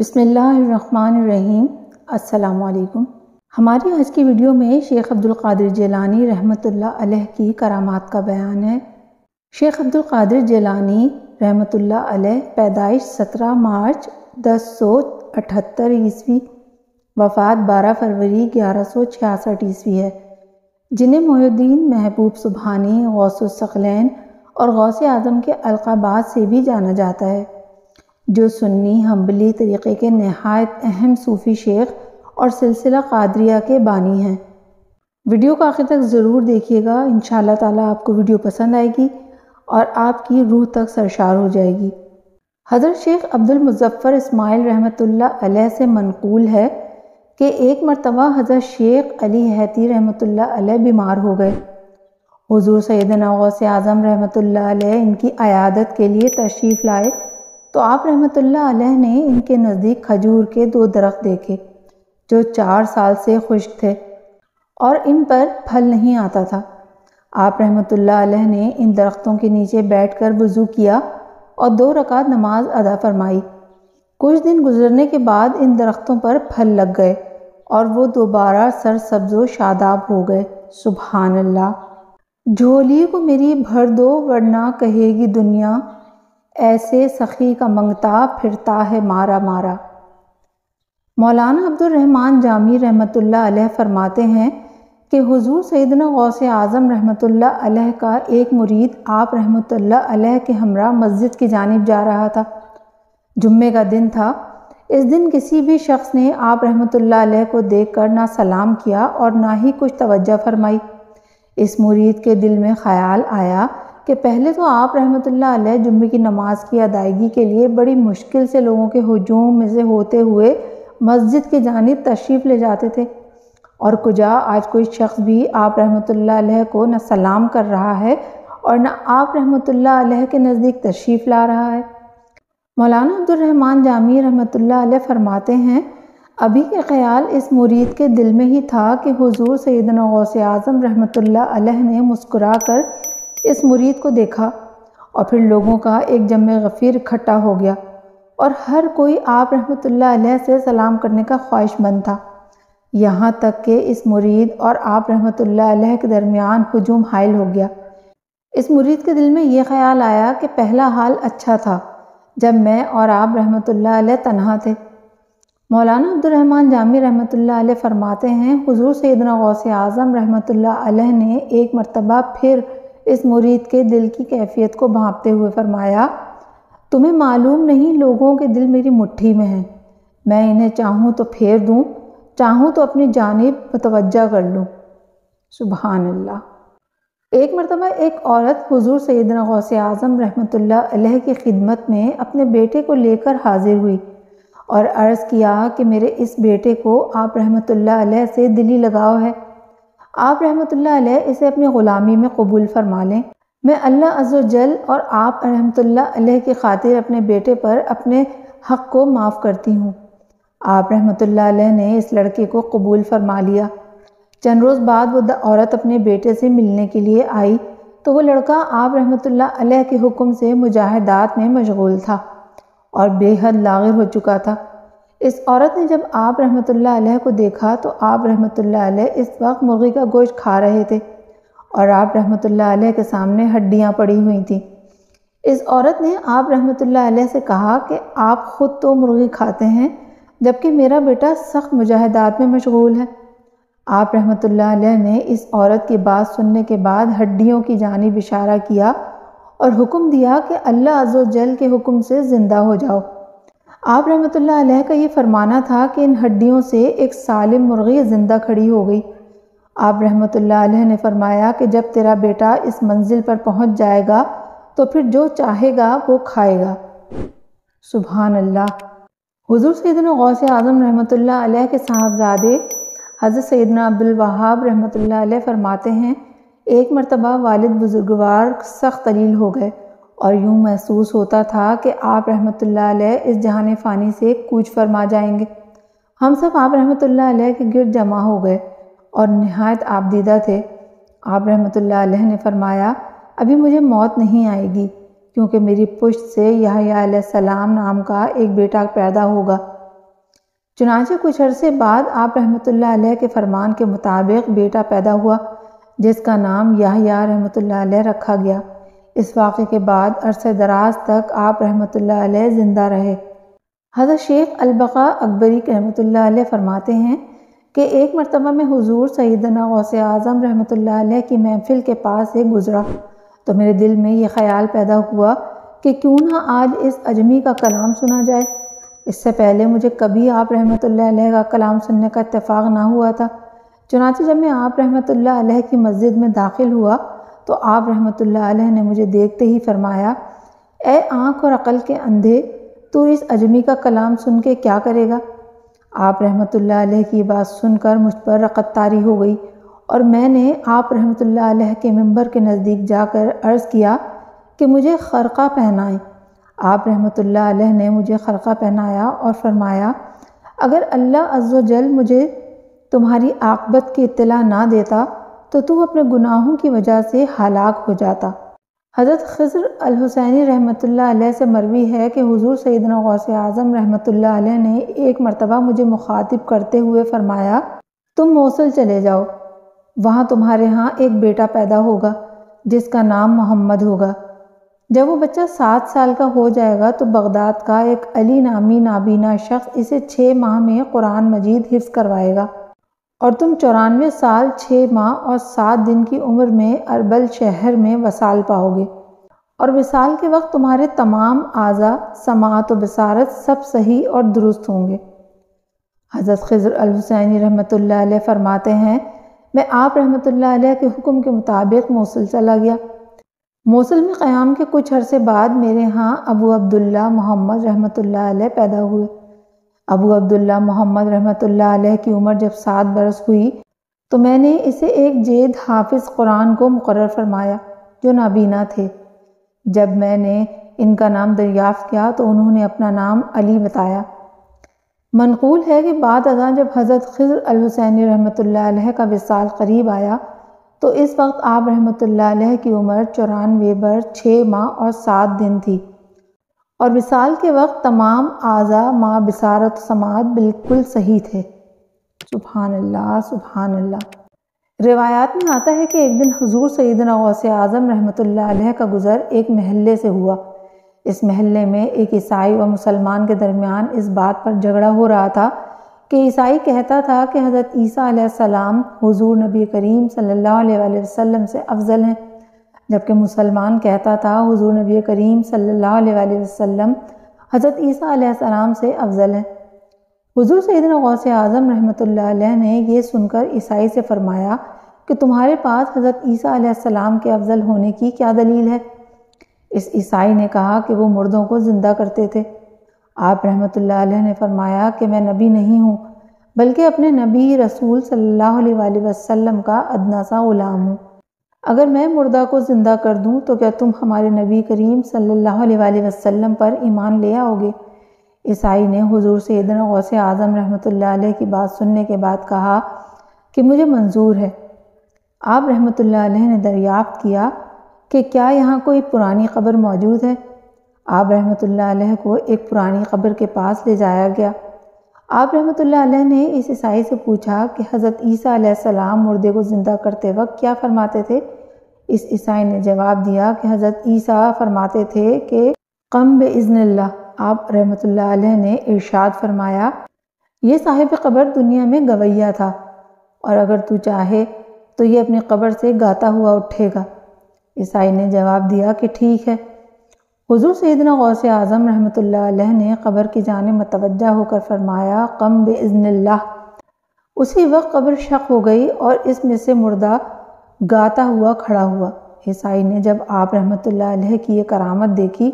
بسم اللہ الرحمن الرحیم۔ السلام علیکم۔ ہماری آج کی ویڈیو میں شیخ عبدالقادر جیلانی رحمۃ اللہ علیہ کی کرامات کا بیان ہے۔ شیخ عبدالقادر جیلانی رحمۃ اللہ علیہ پیدائش 17 مارچ 1078 عیسوی، وفات 12 فروری 1166 عیسوی ہے، جنہیں محی الدین محبوب سبحانی، غوث الثقلین اور غوث اعظم کے القابات سے بھی جانا جاتا ہے، جو سنی حنبلی طریقے کے نہایت اہم صوفی شیخ اور سلسلہ قادریہ کے بانی ہیں۔ ویڈیو کو آخر تک ضرور دیکھیے گا، انشاءاللہ تعالیٰ آپ کو ویڈیو پسند آئے گی اور آپ کی روح تک سرشار ہو جائے گی۔ حضرت شیخ عبدالمظفر اسماعیل رحمۃ اللہ علیہ سے منقول ہے کہ ایک مرتبہ حضرت شیخ علی حیتی رحمۃ اللہ علیہ بیمار ہو گئے۔ حضور سیدنا غوث اعظم رحمۃ اللہ علیہ ان کی عیادت کے لیے تشریف لائے تو آپ رحمۃ اللہ علیہ نے ان کے نزدیک کھجور کے 2 درخت دیکھے جو 4 سال سے خشک تھے اور ان پر پھل نہیں آتا تھا۔ آپ رحمۃ اللہ علیہ نے ان درختوں کے نیچے بیٹھ کر وضو کیا اور 2 رکعت نماز ادا فرمائی۔ کچھ دن گزرنے کے بعد ان درختوں پر پھل لگ گئے اور وہ دوبارہ سرسبز و شاداب ہو گئے۔ سبحان اللہ۔ جھولی کو میری بھر دو ورنہ کہے گی دنیا، ایسے سخی کا منگتا پھرتا ہے مارا مارا۔ مولانا عبد الرحمن جامی رحمۃ اللہ علیہ فرماتے ہیں کہ حضور سیدنا غوث اعظم رحمۃ اللہ علیہ کا ایک مرید آپ رحمۃ اللہ علیہ کے ہمراہ مسجد کی جانب جا رہا تھا۔ جمعے کا دن تھا۔ اس دن کسی بھی شخص نے آپ رحمۃ اللہ علیہ کو دیکھ کر نہ سلام کیا اور نہ ہی کچھ توجہ فرمائی۔ اس مرید کے دل میں خیال آیا کہ پہلے تو آپ رحمۃ اللہ علیہ جمعے کی نماز کی ادائیگی کے لیے بڑی مشکل سے لوگوں کے ہجوم میں سے ہوتے ہوئے مسجد کی جانب تشریف لے جاتے تھے، اور کجا آج کوئی شخص بھی آپ رحمۃ اللہ علیہ کو نہ سلام کر رہا ہے اور نہ آپ رحمۃ اللہ علیہ کے نزدیک تشریف لا رہا ہے۔ مولانا عبد الرحمن جامی رحمۃ اللہ علیہ فرماتے ہیں، ابھی یہ خیال اس مرید کے دل میں ہی تھا کہ حضور سیدنا غوث اعظم رحمۃ اللہ علیہ نے مسکرا کر اس مرید کو دیکھا، اور پھر لوگوں کا ایک جمع غفیر اکٹھا ہو گیا اور ہر کوئی آپ رحمۃ اللہ علیہ سے سلام کرنے کا خواہش مند تھا، یہاں تک کہ اس مرید اور آپ رحمۃ اللہ علیہ کے درمیان ہجوم حائل ہو گیا۔ اس مرید کے دل میں یہ خیال آیا کہ پہلا حال اچھا تھا جب میں اور آپ رحمۃ اللہ علیہ تنہا تھے۔ مولانا عبد الرحمن جامی رحمۃ اللہ علیہ فرماتے ہیں، حضور سیدنا غوث اعظم رحمۃ اللہ علیہ نے ایک مرتبہ پھر اس مرید کے دل کی کیفیت کو بھانپتے ہوئے فرمایا، تمہیں معلوم نہیں لوگوں کے دل میری مٹھی میں ہیں، میں انہیں چاہوں تو پھیر دوں، چاہوں تو اپنی جانب متوجہ کر لوں۔ سبحان اللہ۔ ایک مرتبہ ایک عورت حضور سیدنا غوث اعظم رحمۃ اللہ علیہ کی خدمت میں اپنے بیٹے کو لے کر حاضر ہوئی اور عرض کیا کہ میرے اس بیٹے کو آپ رحمۃ اللہ علیہ سے دلی لگاؤ ہے، آپ رحمۃ اللہ علیہ اسے اپنی غلامی میں قبول فرما لیں۔ میں اللہ عز و جل اور آپ رحمۃ اللہ علیہ کی خاطر اپنے بیٹے پر اپنے حق کو معاف کرتی ہوں۔ آپ رحمۃ اللہ علیہ نے اس لڑکے کو قبول فرما لیا۔ چند روز بعد وہ عورت اپنے بیٹے سے ملنے کے لیے آئی تو وہ لڑکا آپ رحمۃ اللہ علیہ کے حکم سے مجاہدات میں مشغول تھا اور بے حد لاغر ہو چکا تھا۔ اس عورت نے جب آپ رحمۃ اللہ علیہ کو دیکھا تو آپ رحمۃ اللہ علیہ اس وقت مرغی کا گوشت کھا رہے تھے اور آپ رحمۃ اللہ علیہ کے سامنے ہڈیاں پڑی ہوئی تھیں۔ اس عورت نے آپ رحمۃ اللہ علیہ سے کہا کہ آپ خود تو مرغی کھاتے ہیں جبکہ میرا بیٹا سخت مجاہدات میں مشغول ہے۔ آپ رحمۃ اللہ علیہ نے اس عورت کی بات سننے کے بعد ہڈیوں کی جانب اشارہ کیا اور حکم دیا کہ اللہ عز و جل کے حکم سے زندہ ہو جاؤ۔ آپ رحمۃ اللہ علیہ کا یہ فرمانا تھا کہ ان ہڈیوں سے ایک سالم مرغی زندہ کھڑی ہو گئی۔ آپ رحمۃ اللہ علیہ نے فرمایا کہ جب تیرا بیٹا اس منزل پر پہنچ جائے گا تو پھر جو چاہے گا وہ کھائے گا۔ سبحان اللہ۔ حضور سیدنا غوث اعظم رحمۃ اللہ علیہ کے صاحبزادے حضرت سیدنا عبدالوہاب رحمۃ اللہ علیہ فرماتے ہیں، ایک مرتبہ والد بزرگوار سخت علیل ہو گئے اور یوں محسوس ہوتا تھا کہ آپ رحمۃ اللہ علیہ اس جہان فانی سے کوچ فرما جائیں گے۔ ہم سب آپ رحمۃ اللہ علیہ کے گرد جمع ہو گئے اور نہایت آبدیدہ تھے۔ آپ رحمۃ اللہ علیہ نے فرمایا، ابھی مجھے موت نہیں آئے گی کیونکہ میری پشت سے یحییٰ علیہ السلام نام کا ایک بیٹا پیدا ہوگا۔ چنانچہ کچھ عرصے بعد آپ رحمۃ اللہ علیہ کے فرمان کے مطابق بیٹا پیدا ہوا جس کا نام یحییٰ رحمۃ اللہ علیہ رکھا گیا۔ اس واقعے کے بعد عرصہ دراز تک آپ رحمۃ اللہ علیہ زندہ رہے۔ حضرت شیخ البقاء اکبری رحمۃ اللہ علیہ فرماتے ہیں کہ ایک مرتبہ میں حضور سیدنا غوث اعظم رحمۃ اللہ علیہ کی محفل کے پاس سے گزرا تو میرے دل میں یہ خیال پیدا ہوا کہ کیوں نہ آج اس اجمی کا کلام سنا جائے۔ اس سے پہلے مجھے کبھی آپ رحمۃ اللہ علیہ کا کلام سننے کا اتفاق نہ ہوا تھا۔ چنانچہ جب میں آپ رحمۃ اللہ علیہ کی مسجد میں داخل ہوا تو آپ رحمۃ اللہ علیہ نے مجھے دیکھتے ہی فرمایا، اے آنکھ اور عقل کے اندھے، تو اس اجمی کا کلام سن کے کیا کرے گا؟ آپ رحمۃ اللہ علیہ کی بات سن کر مجھ پر رقت طاری ہو گئی اور میں نے آپ رحمۃ اللہ علیہ کے منبر کے نزدیک جا کر عرض کیا کہ مجھے خرقہ پہنائیں۔ آپ رحمۃ اللہ علیہ نے مجھے خرقہ پہنایا اور فرمایا، اگر اللہ عز و جل مجھے تمہاری عاقبت کی اطلاع نہ دیتا تو اپنے گناہوں کی وجہ سے ہلاک ہو جاتا۔ حضرت خضر الحسینی رحمۃ اللہ علیہ سے مروی ہے کہ حضور سیدنا غوث اعظم رحمۃ اللہ علیہ نے ایک مرتبہ مجھے مخاطب کرتے ہوئے فرمایا، تم موصل چلے جاؤ، وہاں تمہارے ہاں ایک بیٹا پیدا ہوگا جس کا نام محمد ہوگا۔ جب وہ بچہ 7 سال کا ہو جائے گا تو بغداد کا ایک علی نامی نابینا شخص اسے 6 ماہ میں قرآن مجید حفظ کروائے گا اور تم 94 سال 6 ماہ اور 7 دن کی عمر میں اربل شہر میں وصال پاؤ گے، اور وصال کے وقت تمہارے تمام اعضاء سماعت و بصارت سب صحیح اور درست ہوں گے۔ حضرت خضر الحسینی رحمۃ اللہ علیہ فرماتے ہیں، میں آپ رحمۃ اللہ علیہ کے حکم کے مطابق موصل چلا گیا۔ موصل میں قیام کے کچھ عرصے بعد میرے ہاں ابو عبداللہ محمد رحمۃ اللہ علیہ پیدا ہوئے۔ ابو عبداللہ محمد رحمۃ اللہ علیہ کی عمر جب 7 برس ہوئی تو میں نے اسے ایک جید حافظ قرآن کو مقرر فرمایا جو نابینا تھے۔ جب میں نے ان کا نام دریافت کیا تو انہوں نے اپنا نام علی بتایا۔ منقول ہے کہ بعد ازاں جب حضرت خضر الحسینی رحمۃ اللہ علیہ کا وصال قریب آیا تو اس وقت آپ رحمۃ اللہ علیہ کی عمر 94 برس 6 ماہ اور 7 دن تھی، اور وصال کے وقت تمام اعضاء مع بصارت و سماعت بالکل صحیح تھے۔ سبحان اللہ سبحان اللہ۔ روایات میں آتا ہے کہ ایک دن حضور سیدنا غوث اعظم رحمۃ اللہ علیہ کا گزر ایک محلے سے ہوا۔ اس محلے میں ایک عیسائی اور مسلمان کے درمیان اس بات پر جھگڑا ہو رہا تھا کہ عیسائی کہتا تھا کہ حضرت عیسیٰ علیہ السلام حضور نبی کریم صلی اللہ علیہ وسلم سے افضل ہیں، جبکہ مسلمان کہتا تھا حضور نبی کریم صلی اللہ علیہ وسلم حضرت عیسیٰ علیہ السلام سے افضل ہیں۔ حضور سیدنا غوث اعظم رحمۃ اللہ علیہ نے یہ سن کر عیسائی سے فرمایا کہ تمہارے پاس حضرت عیسیٰ علیہ السلام کے افضل ہونے کی کیا دلیل ہے؟ اس عیسائی نے کہا کہ وہ مردوں کو زندہ کرتے تھے۔ آپ رحمۃ اللہ علیہ نے فرمایا کہ میں نبی نہیں ہوں بلکہ اپنے نبی رسول صلی اللہ علیہ وسلم کا ادنا سا غلام ہوں۔ اگر میں مردہ کو زندہ کر دوں تو کیا تم ہمارے نبی کریم صلی اللہ علیہ وسلم پر ایمان لے آؤ گے؟ عیسائی نے حضور سیدنا غوث اعظم رحمۃ اللہ علیہ کی بات سننے کے بعد کہا کہ مجھے منظور ہے۔ آپ رحمۃ اللہ علیہ نے دریافت کیا کہ کیا یہاں کوئی پرانی قبر موجود ہے؟ آپ رحمۃ اللہ علیہ کو ایک پرانی قبر کے پاس لے جایا گیا۔ آپ رحمۃ اللہ علیہ نے اس عیسائی سے پوچھا کہ حضرت عیسیٰ علیہ السلام مردے کو زندہ کرتے وقت کیا فرماتے تھے؟ اس عیسائی نے جواب دیا کہ حضرت عیسیٰ فرماتے تھے کہ قم بإذن اللہ۔ آپ رحمۃ اللہ علیہ نے ارشاد فرمایا، یہ صاحب قبر دنیا میں گویہ تھا اور اگر تو چاہے تو یہ اپنی قبر سے گاتا ہوا اٹھے گا۔ عیسائی نے جواب دیا کہ ٹھیک ہے۔ حضور سیدنا غوث اعظم رحمۃ اللہ علیہ نے قبر کی جانب متوجہ ہو کر فرمایا قم بإذن اللہ۔ اسی وقت قبر شق ہو گئی اور اس میں سے مردہ گاتا ہوا کھڑا ہوا۔ عیسائی نے جب آپ رحمۃ اللہ علیہ کی یہ کرامت دیکھی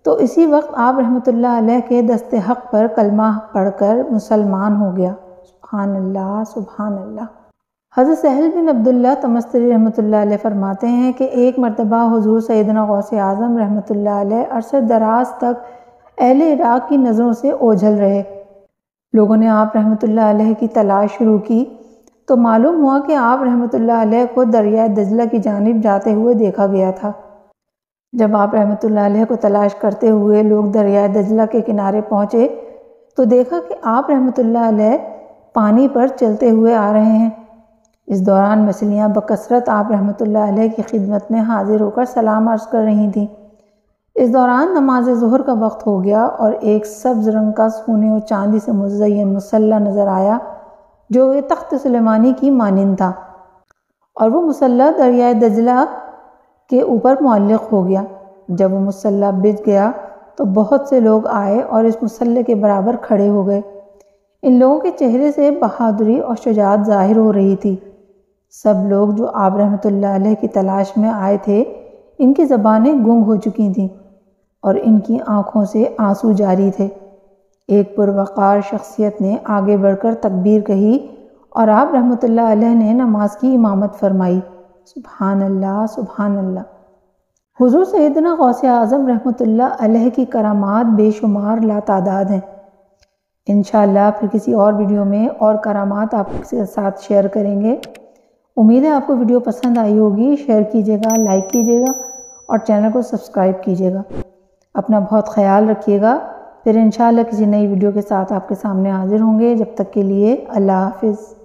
تو اسی وقت آپ رحمۃ اللہ علیہ کے دست حق پر کلمہ پڑھ کر مسلمان ہو گیا۔ سبحان اللہ سبحان اللہ۔ حضرت سہل بن عبداللہ تمستری رحمۃ اللہ علیہ فرماتے ہیں کہ ایک مرتبہ حضور سیدنا غوث اعظم رحمۃ اللہ علیہ عرصہ دراز تک اہل عراق کی نظروں سے اوجھل رہے۔ لوگوں نے آپ رحمۃ اللہ علیہ کی تلاش شروع کی تو معلوم ہوا کہ آپ رحمۃ اللہ علیہ کو دریائے دجلہ کی جانب جاتے ہوئے دیکھا گیا تھا۔ جب آپ رحمۃ اللہ علیہ کو تلاش کرتے ہوئے لوگ دریائے دجلہ کے کنارے پہنچے تو دیکھا کہ آپ رحمۃ اللہ علیہ پانی پر چلتے ہوئے آ رہے ہیں۔ اس دوران مچھلیاں بکثرت آپ رحمۃ اللہ علیہ کی خدمت میں حاضر ہو کر سلام عرض کر رہی تھیں۔ اس دوران نماز ظہر کا وقت ہو گیا اور ایک سبز رنگ کا سونے اور چاندی سے مزین مصلی نظر آیا جو یہ تخت سلیمانی کی مانند تھا، اور وہ مصلی دریائے دجلہ کے اوپر معلق ہو گیا۔ جب وہ مصلی بچ گیا تو بہت سے لوگ آئے اور اس مصلی کے برابر کھڑے ہو گئے۔ ان لوگوں کے چہرے سے بہادری اور شجاعت ظاہر ہو رہی تھی۔ سب لوگ جو آپ رحمۃ اللہ علیہ کی تلاش میں آئے تھے، ان کی زبانیں گنگ ہو چکی تھیں اور ان کی آنکھوں سے آنسو جاری تھے۔ ایک پروقار شخصیت نے آگے بڑھ کر تکبیر کہی اور آپ رحمۃ اللہ علیہ نے نماز کی امامت فرمائی۔ سبحان اللہ، سبحان اللہ۔ حضور سیدنا غوث اعظم رحمۃ اللہ علیہ کی کرامات بے شمار لاتعداد ہیں۔ انشاءاللہ پھر کسی اور ویڈیو میں اور کرامات آپ کے ساتھ شیئر کریں گے۔ امید ہے آپ کو ویڈیو پسند آئی ہوگی۔ شیئر کیجیے گا، لائک کیجیے گا اور چینل کو سبسکرائب کیجیے گا۔ اپنا بہت خیال رکھیے گا۔ پھر انشاءاللہ کسی نئی ویڈیو کے ساتھ آپ کے سامنے حاضر ہوں گے۔ جب تک کے لیے اللہ حافظ۔